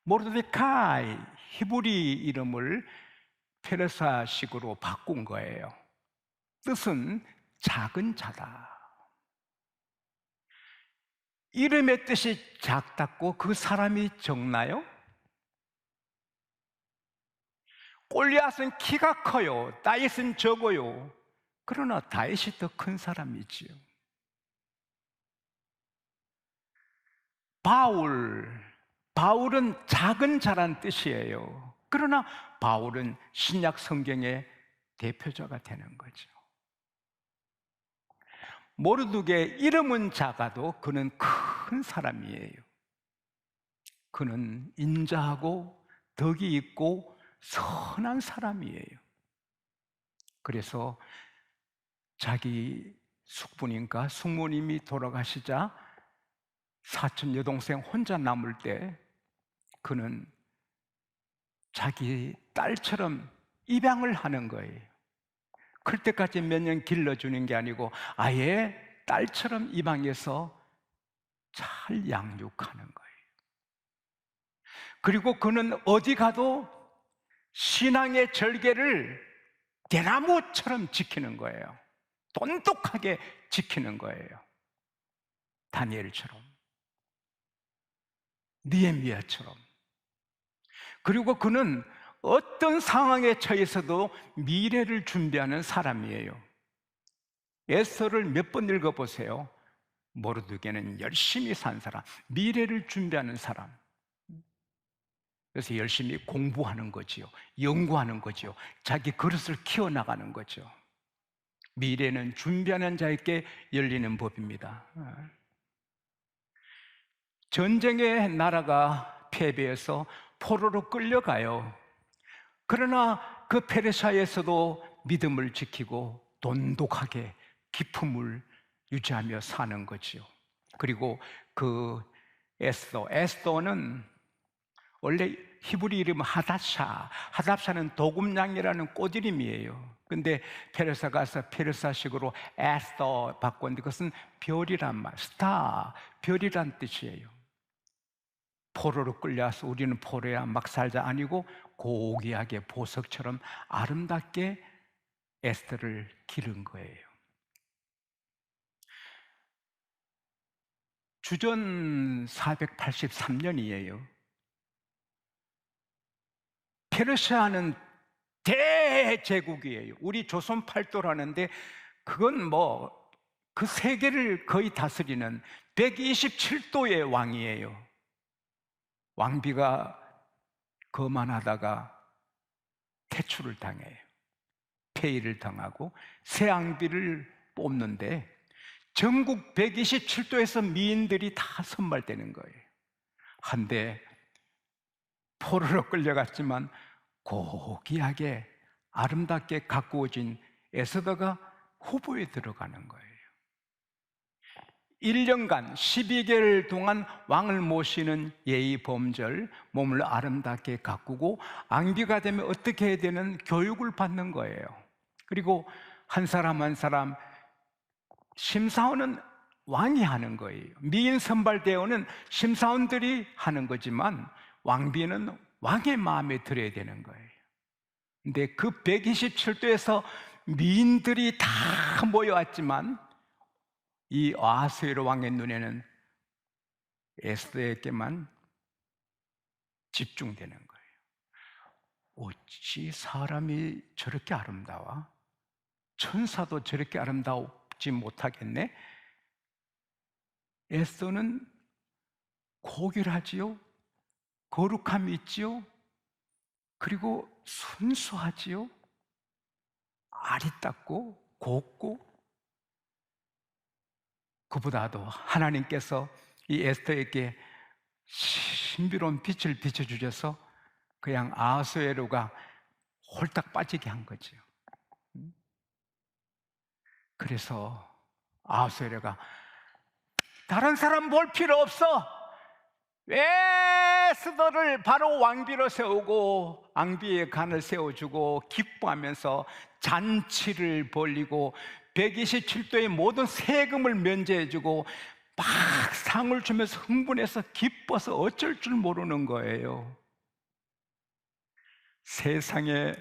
모르드카이 히브리 이름을 페르사식으로 바꾼 거예요. 뜻은 작은 자다. 이름의 뜻이 작다고 그 사람이 적나요? 골리앗은 키가 커요. 다윗은 적어요. 그러나 다윗이 더 큰 사람이지요. 바울은 작은 자란 뜻이에요. 그러나 바울은 신약 성경의 대표자가 되는 거죠. 모르드게 이름은 작아도 그는 큰 사람이에요. 그는 인자하고 덕이 있고 선한 사람이에요. 그래서 자기 숙부님과 숙모님이 돌아가시자 사촌 여동생 혼자 남을 때 그는 자기 딸처럼 입양을 하는 거예요. 클 때까지 몇 년 길러주는 게 아니고 아예 딸처럼 입양해서 잘 양육하는 거예요. 그리고 그는 어디 가도 신앙의 절개를 대나무처럼 지키는 거예요. 돈독하게 지키는 거예요. 다니엘처럼, 느헤미야처럼. 그리고 그는 어떤 상황에 처해서도 미래를 준비하는 사람이에요. 에스더를 몇 번 읽어보세요. 모르드게는 열심히 산 사람, 미래를 준비하는 사람. 그래서 열심히 공부하는 거지요. 연구하는 거지요. 자기 그릇을 키워나가는 거죠. 미래는 준비하는 자에게 열리는 법입니다. 전쟁의 나라가 패배해서 포로로 끌려가요. 그러나 그 페르시아에서도 믿음을 지키고 돈독하게 기품을 유지하며 사는 거지요. 그리고 그 에스더는 원래 히브리 이름 하닷샤는 도금냥이라는 꽃 이름이에요. 근데 페르시아 가서 페르시아식으로 에스더 바꿨는데 그것은 별이란 말, 스타, 별이란 뜻이에요. 포로로 끌려와서 우리는 포로야 막 살자 아니고 고귀하게 보석처럼 아름답게 에스더를 기른 거예요. 주전 483년이에요. 페르시아는 대제국이에요. 우리 조선 팔도라는데 그건 그 세계를 거의 다스리는 127도의 왕이에요. 왕비가 거만하다가 퇴출을 당해요. 폐위를 당하고 새 왕비를 뽑는데 전국 127도에서 미인들이 다 선발되는 거예요. 한데 포로로 끌려갔지만 고귀하게 아름답게 가꾸어진 에스더가 후보에 들어가는 거예요. 1년간 12개월 동안 왕을 모시는 예의 범절, 몸을 아름답게 가꾸고 왕비가 되면 어떻게 해야 되는 교육을 받는 거예요. 그리고 한 사람 한 사람 심사원은 왕이 하는 거예요. 미인 선발 대우는 심사원들이 하는 거지만 왕비는 왕의 마음에 들어야 되는 거예요. 근데 그 127도에서 미인들이 다 모여왔지만 이 아하스웨로 왕의 눈에는 에스더에게만 집중되는 거예요. 어찌 사람이 저렇게 아름다워? 천사도 저렇게 아름다우지 못하겠네? 에스더는 고결하지요, 거룩함이 있지요, 그리고 순수하지요, 아리따고 곱고, 그보다도 하나님께서 이 에스더에게 신비로운 빛을 비춰주셔서 그냥 아하스웨로가 홀딱 빠지게 한 거죠. 그래서 아하스웨로가 다른 사람 볼 필요 없어, 왜 에스더를 바로 왕비로 세우고 왕비의 간을 세워주고 기뻐하면서 잔치를 벌리고 127도의 모든 세금을 면제해주고 막 상을 주면서 흥분해서 기뻐서 어쩔 줄 모르는 거예요. 세상에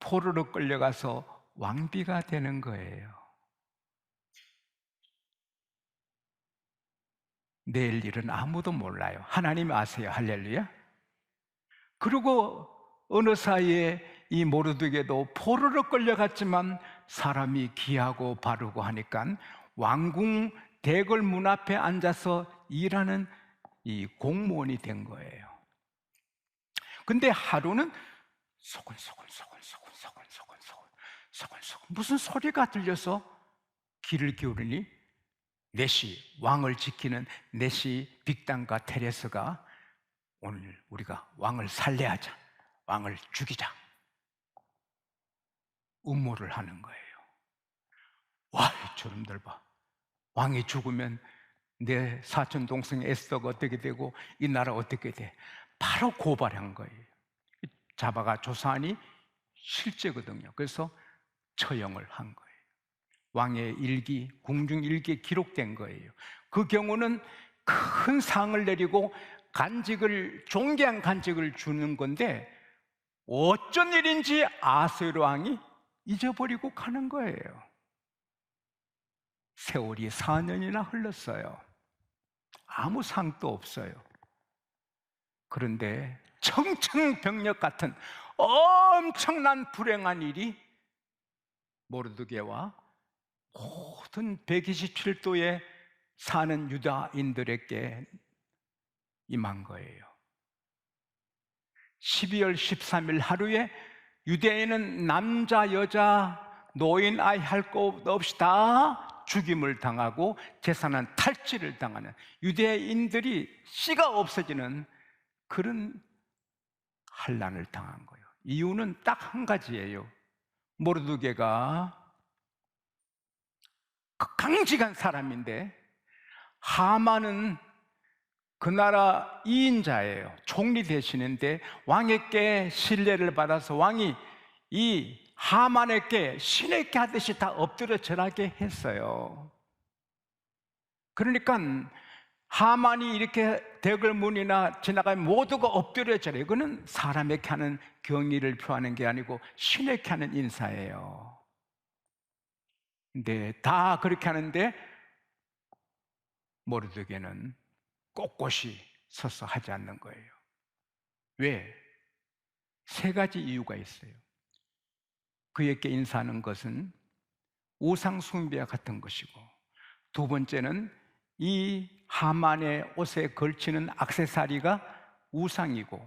포로로 끌려가서 왕비가 되는 거예요. 내일 일은 아무도 몰라요. 하나님이 아세요. 할렐루야. 그리고 어느 사이에 이 모르드게도 포로로 끌려갔지만 사람이 귀하고 바르고 하니까 왕궁 대궐 문 앞에 앉아서 일하는 이 공무원이 된 거예요. 근데 하루는 소곤소곤 무슨 소리가 들려서 귀를 기울이니 내시, 왕을 지키는 내시 빅단과 테레스가 오늘 우리가 왕을 살해하자, 왕을 죽이자 음모를 하는 거예요. 와, 저놈들 봐. 왕이 죽으면 내 사촌 동생 에스더가 어떻게 되고 이 나라 어떻게 돼? 바로 고발한 거예요. 잡아가 조사하니 실제거든요. 그래서 처형을 한 거예요. 왕의 일기, 궁중 일기에 기록된 거예요. 그 경우는 큰 상을 내리고 간직을, 존귀한 간직을 주는 건데 어쩐 일인지 아하스웨로 왕이 잊어버리고 가는 거예요. 세월이 4년이나 흘렀어요. 아무 상도 없어요. 그런데 청천벽력 같은 엄청난 불행한 일이 모르드게와 모든 127도에 사는 유다인들에게 임한 거예요. 12월 13일 하루에 유대인은 남자, 여자, 노인, 아이 할 것 없이 다 죽임을 당하고 재산은 탈취를 당하는, 유대인들이 씨가 없어지는 그런 환난을 당한 거예요. 이유는 딱 한 가지예요. 모르드게가 강직한 사람인데 하만은 그 나라 2인자예요. 총리 되시는데 왕에게 신뢰를 받아서 왕이 이 하만에게 신에게 하듯이 다 엎드려 절하게 했어요. 그러니까 하만이 이렇게 대궐문이나 지나가면 모두가 엎드려 절해요. 이거는 사람에게 하는 경의를 표하는 게 아니고 신에게 하는 인사예요. 근데 다 그렇게 하는데 모르드게는 꼿꼿이 서서 하지 않는 거예요. 왜? 세 가지 이유가 있어요. 그에게 인사하는 것은 우상 숭배와 같은 것이고, 두 번째는 이 하만의 옷에 걸치는 액세서리가 우상이고,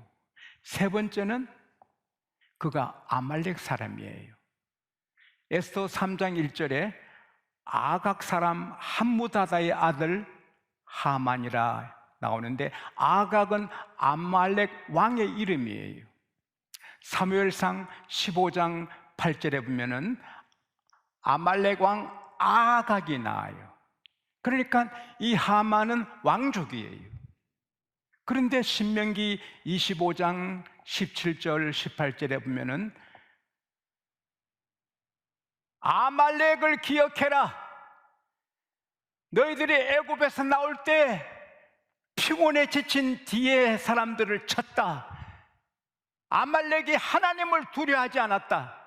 세 번째는 그가 아말렉 사람이에요. 에스더 3장 1절에 아각 사람 함무다다의 아들 하만이라 나오는데, 아각은 아말렉 왕의 이름이에요. 사무엘상 15장 8절에 보면은 아말렉 왕 아각이 나와요. 그러니까 이 하만은 왕족이에요. 그런데 신명기 25장 17절 18절에 보면은 아말렉을 기억해라. 너희들이 애굽에서 나올 때 피곤에 지친 뒤에 사람들을 쳤다. 아말렉이 하나님을 두려워하지 않았다.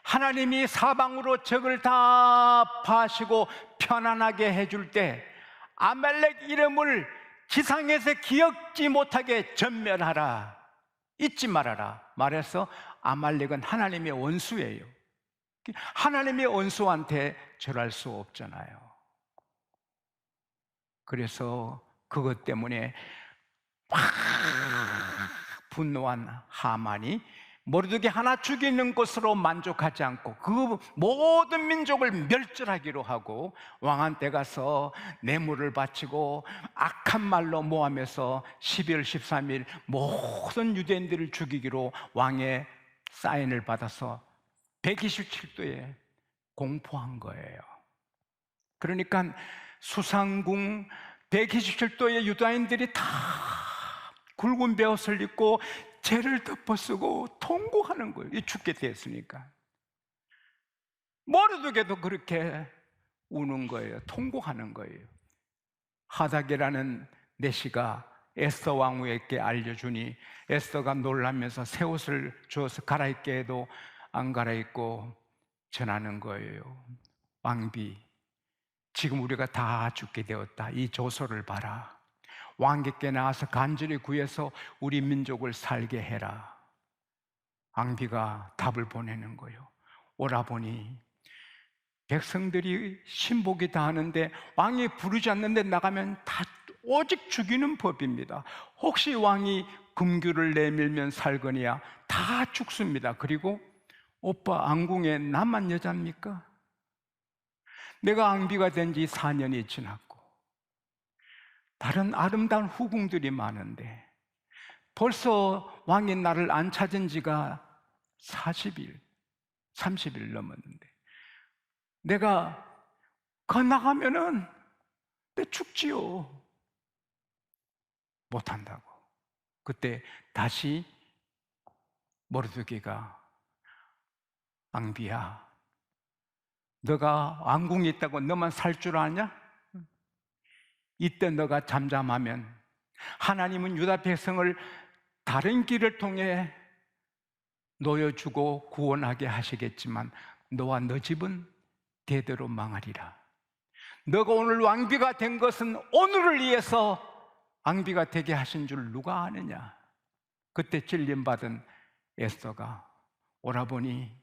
하나님이 사방으로 적을 다 파시고 편안하게 해줄 때 아말렉 이름을 지상에서 기억지 못하게 전멸하라, 잊지 말아라 말해서, 아말렉은 하나님의 원수예요. 하나님의 원수한테 절할 수 없잖아요. 그래서 그것 때문에 막 분노한 하만이 모르드게 하나 죽이는 것으로 만족하지 않고 그 모든 민족을 멸절하기로 하고 왕한테 가서 뇌물을 바치고 악한 말로 모함해서 12월 13일 모든 유대인들을 죽이기로 왕의 사인을 받아서 127도에 공포한 거예요. 그러니까 수상궁 127도의 유다인들이 다 굵은 베옷을 입고 죄를 덮어쓰고 통곡하는 거예요. 죽게 됐으니까. 모르드게도 그렇게 우는 거예요. 통곡하는 거예요. 하닥이라는 내시가 에스더 왕후에게 알려주니 에스더가 놀라면서 새 옷을 주어서 갈아입게 해도 안 갈아입고 전하는 거예요. 왕비, 지금 우리가 다 죽게 되었다. 이 조서를 봐라. 왕께께 나와서 간절히 구해서 우리 민족을 살게 해라. 왕비가 답을 보내는 거예요. 오라보니 백성들이 신복이 다 하는데 왕이 부르지 않는데 나가면 다 오직 죽이는 법입니다. 혹시 왕이 금규를 내밀면 살거니와 다 죽습니다. 그리고 오빠 왕궁에 나만 여자입니까? 내가 왕비가 된 지 4년이 지났고 다른 아름다운 후궁들이 많은데 벌써 왕이 나를 안 찾은 지가 40일, 30일 넘었는데 내가 나가면은 내 죽지요. 못한다고. 그때 다시 모르드게가 왕비야, 너가 왕궁에 있다고 너만 살 줄 아냐? 이때 너가 잠잠하면 하나님은 유다 백성을 다른 길을 통해 놓여주고 구원하게 하시겠지만 너와 너 집은 대대로 망하리라. 너가 오늘 왕비가 된 것은 오늘을 위해서 왕비가 되게 하신 줄 누가 아느냐? 그때 찔림받은 에스더가 오라보니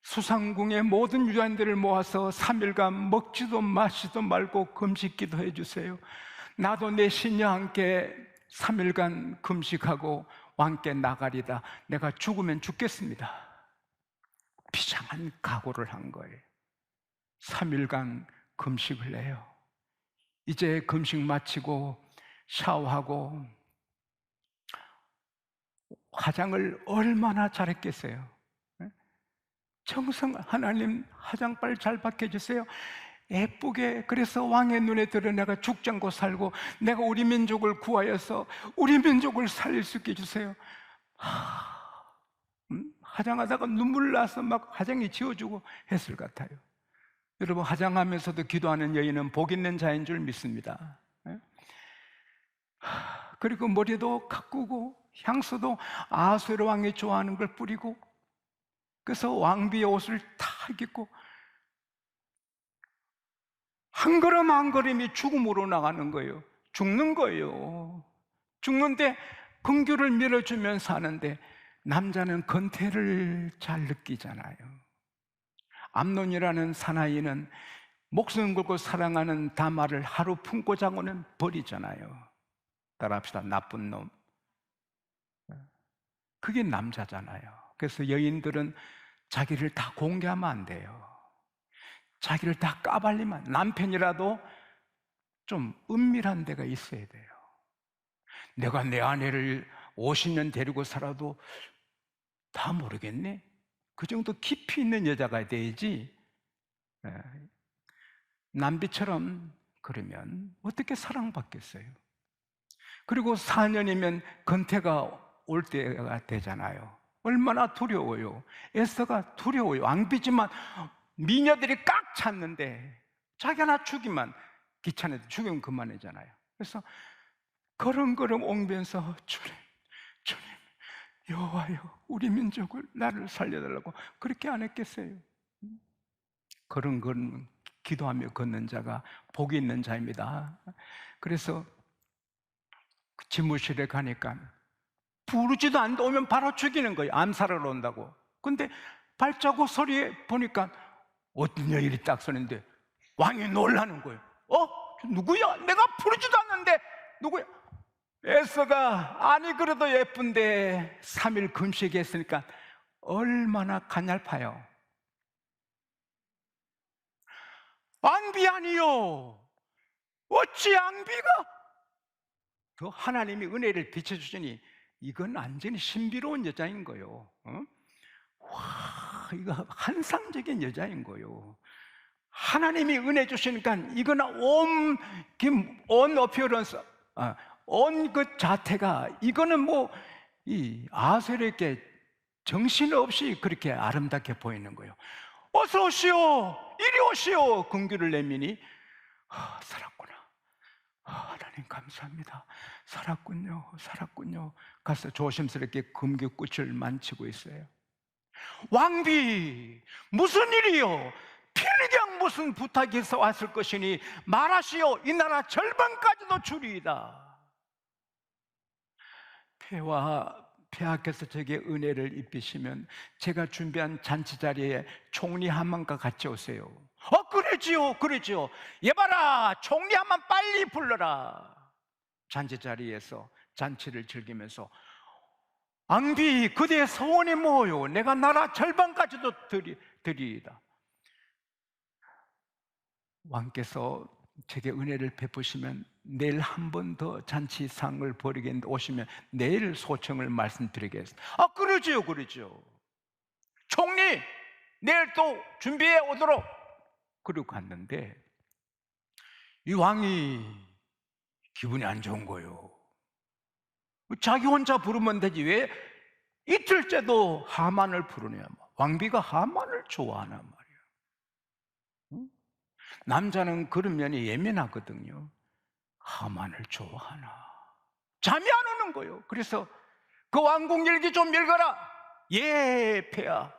수상궁의 모든 유다인들을 모아서 3일간 먹지도 마시지도 말고 금식기도 해주세요. 나도 내 신녀와 함께 3일간 금식하고 왕께 나가리다. 내가 죽으면 죽겠습니다. 비장한 각오를 한 거예요. 3일간 금식을 해요. 이제 금식 마치고 샤워하고 화장을 얼마나 잘했겠어요. 정성 하나님 화장빨 잘 박혀주세요. 예쁘게. 그래서 왕의 눈에 들어 내가 죽지 않고 살고 내가 우리 민족을 구하여서 우리 민족을 살릴 수 있게 해주세요. 화장하다가 눈물 나서 막 화장이 지워지고 했을 것 같아요. 여러분, 화장하면서도 기도하는 여인은 복 있는 자인 줄 믿습니다. 그리고 머리도 가꾸고 향수도 아수르 왕이 좋아하는 걸 뿌리고, 그래서 왕비의 옷을 다 입고 한 걸음 한 걸음이 죽음으로 나가는 거예요. 죽는 거예요. 죽는데 긍휼을 밀어주면서 하는데 남자는 건태를 잘 느끼잖아요. 암논이라는 사나이는 목숨 걸고 사랑하는 다말을 하루 품고 자고는 버리잖아요. 따라합시다. 나쁜 놈. 그게 남자잖아요. 그래서 여인들은 자기를 다 공개하면 안 돼요. 자기를 다 까발리면, 남편이라도 좀 은밀한 데가 있어야 돼요. 내가 내 아내를 50년 데리고 살아도 다 모르겠네. 그 정도 깊이 있는 여자가 돼야지. 남비처럼 그러면 어떻게 사랑받겠어요? 그리고 4년이면 건태가 올 때가 되잖아요. 얼마나 두려워요. 에스더가 두려워요. 왕비지만 미녀들이 꽉 찼는데 자기 하나 죽이면 귀찮아도 죽이면 그만이잖아요. 그래서 걸음걸음 옮면서 주님 여호와여, 우리 민족을 나를 살려달라고 그렇게 안 했겠어요? 걸음걸음 기도하며 걷는 자가 복이 있는 자입니다. 그래서 집무실에 가니까 부르지도 않는데 오면 바로 죽이는 거예요. 암살하러 온다고. 근데 발자국 소리에 보니까 어떤 여인이 딱 서는데 왕이 놀라는 거예요. 누구야? 내가 부르지도 않는데 누구야? 에스더가 아니 그래도 예쁜데 3일 금식했으니까 얼마나 가냘파요. 왕비 아니요, 어찌 왕비가? 그 하나님이 은혜를 비춰주시니 이건 완전히 신비로운 여자인 거예요. 와, 이거 환상적인 여자인 거예요. 하나님이 은혜 주시니까 이거는 온 어피어런스, 온 그 자태가, 이거는 뭐 이 아세르에게 정신없이 그렇게 아름답게 보이는 거예요. 어서 오시오, 이리 오시오. 금규를 내미니 살았구나. 하나님 감사합니다. 살았군요, 살았군요. 가서 조심스럽게 금규꽃을 만지고 있어요. 왕비, 무슨 일이요? 필경 무슨 부탁이 있어 왔을 것이니 말하시오. 이 나라 절반까지도 주리이다. 폐하께서 제게 은혜를 입히시면 제가 준비한 잔치 자리에 총리 하만과 같이 오세요. 그러지요. 예봐라, 총리 하만 빨리 불러라. 잔치 자리에서 잔치를 즐기면서 왕비, 그대의 소원이 뭐요? 내가 나라 절반까지도 드리이다. 왕께서 제게 은혜를 베푸시면 내일 한 번 더 잔치상을 벌이겠는데 오시면 내일 소청을 말씀드리겠습니다. 그러지요. 총리, 내일 또 준비해 오도록. 그리고 갔는데 이 왕이 기분이 안 좋은 거예요. 자기 혼자 부르면 되지 왜 이틀째도 하만을 부르냐. 왕비가 하만을 좋아하나 말이에요. 남자는 그런 면이 예민하거든요. 하만을 좋아하나. 잠이 안 오는 거예요. 그래서 그 왕궁 일기 좀 읽어라. 예, 폐하.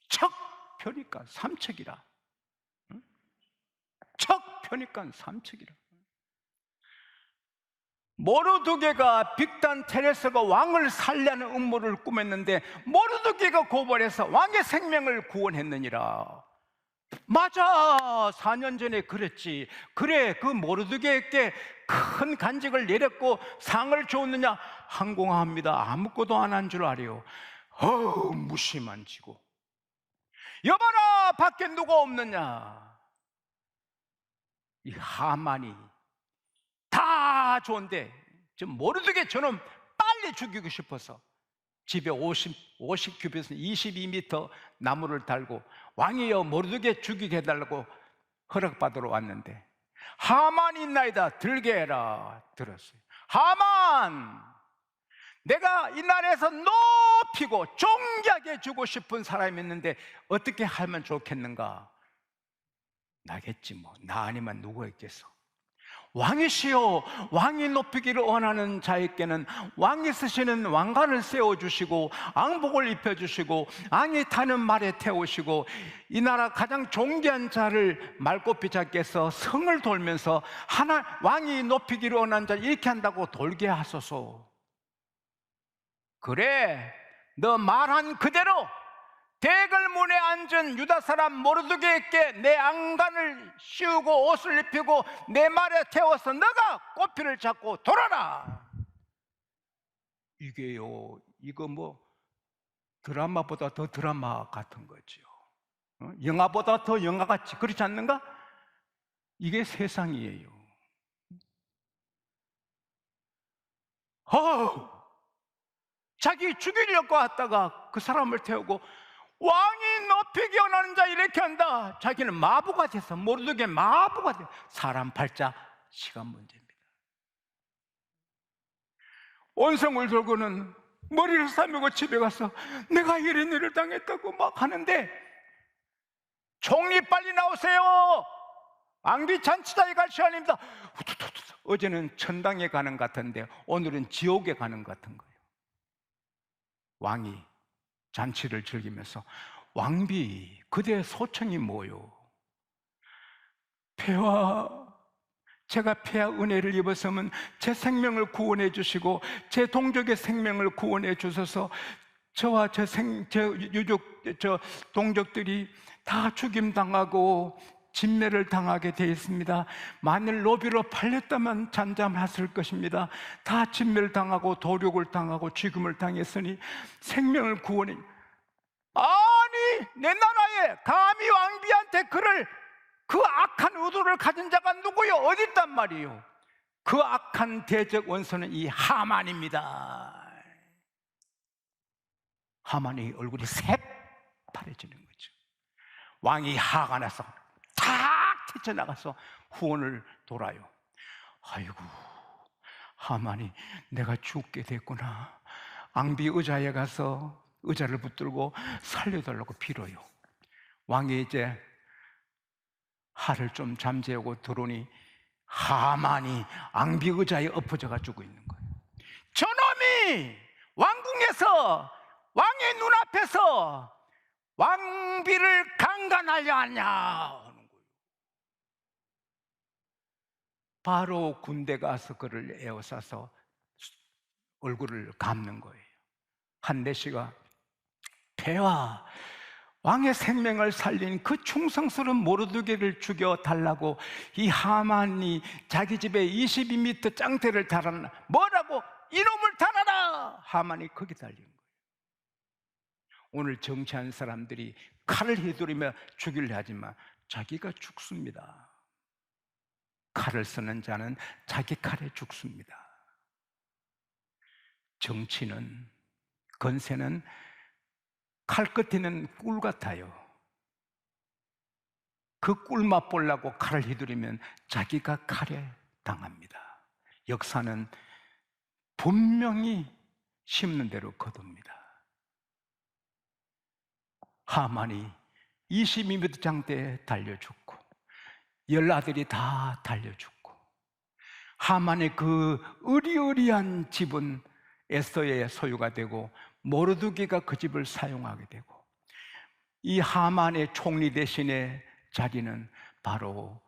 척 펴니까 삼척이라. 척 펴니까 삼척이라. 모르드게가 빅단 테레스가 왕을 살려는 음모를 꾸몄는데 모르드게가 고발해서 왕의 생명을 구원했느니라. 맞아, 4년 전에 그랬지. 그래, 그 모르드게에게 큰 간직을 내렸고 상을 줬느냐? 항공합니다. 아무것도 안 한 줄 알아요. 무심한 지고. 여봐라, 밖에 누가 없느냐? 이 하만이 다 좋은데 지금 모르드게 저놈 빨리 죽이고 싶어서 집에 50 규빗에서 22m 나무를 달고 왕이여 모르드게 죽이게 해달라고 허락받으러 왔는데 하만이 있나이다. 들게 해라. 들었어요. 하만, 내가 이 나라에서 높이고 존귀하게 주고 싶은 사람이 있는데 어떻게 하면 좋겠는가? 나겠지 뭐. 나 아니면 누가 있겠어. 왕이시여, 왕이 높이기를 원하는 자에게는 왕이 쓰시는 왕관을 세워주시고 왕복을 입혀주시고 왕이 타는 말에 태우시고 이 나라 가장 존귀한 자를 말꼽히 잡게서 성을 돌면서 왕이 높이기를 원하는 자 이렇게 한다고 돌게 하소서. 그래, 너 말한 그대로 대궐문에 앉은 유다 사람 모르드게에게 내 안간을 씌우고 옷을 입히고 내 말에 태워서 너가 꼬피를 잡고 돌아라. 이게요, 이거 뭐 드라마보다 더 드라마 같은 거죠. 영화보다 더 영화같이, 그렇지 않는가? 이게 세상이에요. 자기 죽이려고 하다가 그 사람을 태우고 왕이 높이기 원하는 자 이렇게 한다. 자기는 마부가 돼서, 모르드게 마부가 돼. 사람 팔자 시간 문제입니다. 온성을 돌고는 머리를 싸매고 집에 가서 내가 이런 일을 당했다고 막 하는데 총리 빨리 나오세요. 왕비 잔치자에 갈 시간입니다. 어제는 천당에 가는 것 같은데 오늘은 지옥에 가는 것 같은 거예요. 왕이 잔치를 즐기면서 왕비, 그대의 소청이 뭐요? 폐하, 제가 폐하 은혜를 입었으면 제 생명을 구원해 주시고 제 동족의 생명을 구원해 주셔서 저와 제 동족들이 다 죽임당하고 진멸을 당하게 되어 있습니다. 만일 노비로 팔렸다면 잠잠했을 것입니다. 다 진멸당하고 도륙을 당하고 죽음을 당했으니 생명을 구원해. 아니, 내 나라에 감히 왕비한테 그 악한 의도를 가진 자가 누구요? 어디 있단 말이에요? 그 악한 대적 원수는 이 하만입니다. 하만이 얼굴이 새파래지는 거죠. 왕이 화가 나서 탁 튀쳐나가서 후원을 돌아요. 아이고, 하만이 내가 죽게 됐구나. 왕비 의자에 가서 의자를 붙들고 살려달라고 빌어요. 왕이 이제 하를 좀 잠재우고 들어오니 하만이 앙비 의자에 엎어져가 죽어 있는 거예요. 저놈이 왕궁에서 왕의 눈앞에서 왕비를 강간하려 하냐 하는 거예요. 바로 군대 가서 그를 에워싸서 얼굴을 감는 거예요. 한내시가 폐하, 왕의 생명을 살린 그 충성스러운 모르드게를 죽여달라고 이 하만이 자기 집에 22m 짱대를 달았나, 뭐라고 이놈을 달아라! 하만이 거기 달린 거예요. 오늘 정치한 사람들이 칼을 휘두르며 죽이려 하지만 자기가 죽습니다. 칼을 쓰는 자는 자기 칼에 죽습니다. 정치는, 건세는 칼 끝에는 꿀 같아요. 그 꿀 맛보려고 칼을 휘두르면 자기가 칼에 당합니다. 역사는 분명히 심는 대로 거둡니다. 하만이 22m 장대에 달려 죽고 10아들이 다 달려 죽고, 하만의 그 으리으리한 집은 에스더의 소유가 되고 모르드게가 그 집을 사용하게 되고, 이 하만의 총리 대신의 자리는 바로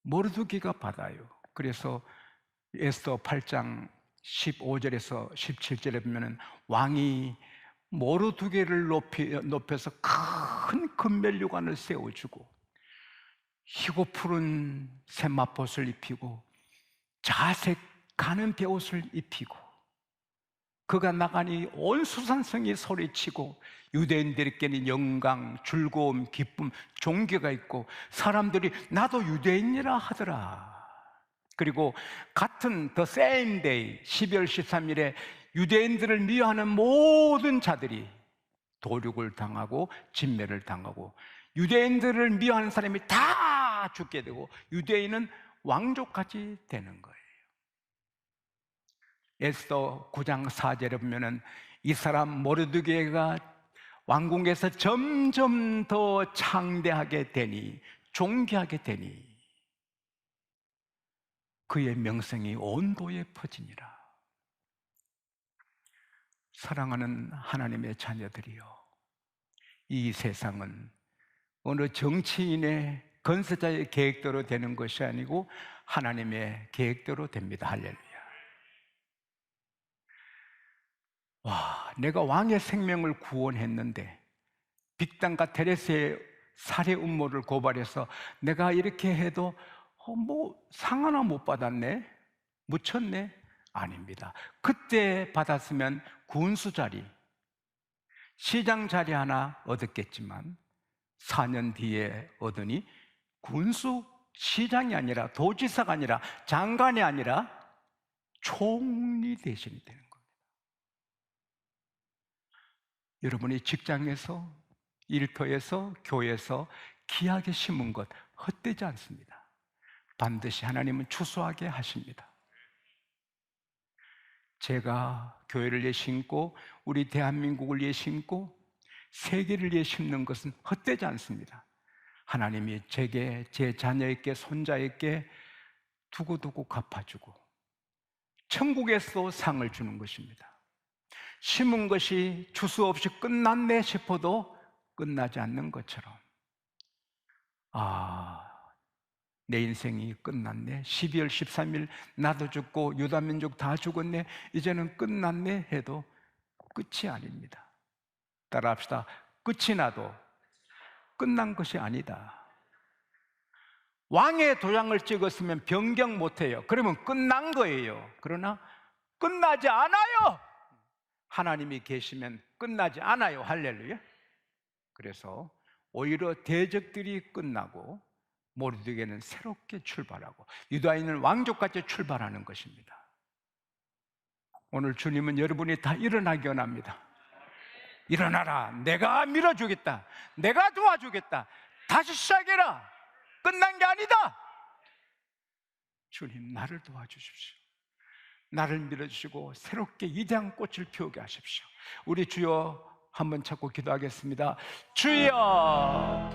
모르드게가 받아요. 그래서 에스더 8장 15절에서 17절에 보면 왕이 모르드게를 높여서 큰 금면류관을 세워주고 희고 푸른 세마포옷을 입히고 자색 가는 베옷을 입히고, 그가 나가니 온 수산성이 소리치고 유대인들에게는 영광, 즐거움, 기쁨, 존귀가 있고 사람들이 나도 유대인이라 하더라. 그리고 같은 the same day 12월 13일에 유대인들을 미워하는 모든 자들이 도륙을 당하고 진멸을 당하고 유대인들을 미워하는 사람이 다 죽게 되고 유대인은 왕족같이 되는 거예요. 에스더 9장 4절에 보면은 이 사람 모르드게가 왕궁에서 점점 더 창대하게 되니, 존귀하게 되니 그의 명성이 온 도에 퍼지니라. 사랑하는 하나님의 자녀들이여, 이 세상은 어느 정치인의 건설자의 계획대로 되는 것이 아니고 하나님의 계획대로 됩니다. 할렐루야. 와, 내가 왕의 생명을 구원했는데 빅단과 테레스의 살해 음모를 고발해서 내가 이렇게 해도 상 하나 못 받았네? 묻혔네? 아닙니다. 그때 받았으면 군수 자리, 시장 자리 하나 얻었겠지만 4년 뒤에 얻으니 군수 시장이 아니라 도지사가 아니라 장관이 아니라 총리 대신이 되는 겁니다. 여러분이 직장에서, 일터에서, 교회에서 귀하게 심은 것 헛되지 않습니다. 반드시 하나님은 추수하게 하십니다. 제가 교회를 위해 심고 우리 대한민국을 위해 심고 세계를 위해 심는 것은 헛되지 않습니다. 하나님이 제게, 제 자녀에게, 손자에게 두고두고 갚아주고 천국에서 상을 주는 것입니다. 심은 것이 주수 없이 끝났네 싶어도 끝나지 않는 것처럼, 내 인생이 끝났네, 12월 13일 나도 죽고 유다민족 다 죽었네, 이제는 끝났네 해도 끝이 아닙니다. 따라합시다. 끝이 나도 끝난 것이 아니다. 왕의 도장을 찍었으면 변경 못해요. 그러면 끝난 거예요. 그러나 끝나지 않아요. 하나님이 계시면 끝나지 않아요. 할렐루야. 그래서 오히려 대적들이 끝나고 모르드게는 새롭게 출발하고 유다인은 왕족같이 출발하는 것입니다. 오늘 주님은 여러분이 다 일어나기 원합니다. 일어나라. 내가 밀어주겠다. 내가 도와주겠다. 다시 시작해라. 끝난 게 아니다. 주님, 나를 도와주십시오. 나를 밀어주시고 새롭게 위대한 꽃을 피우게 하십시오. 우리 주여 한번 찾고 기도하겠습니다. 주여,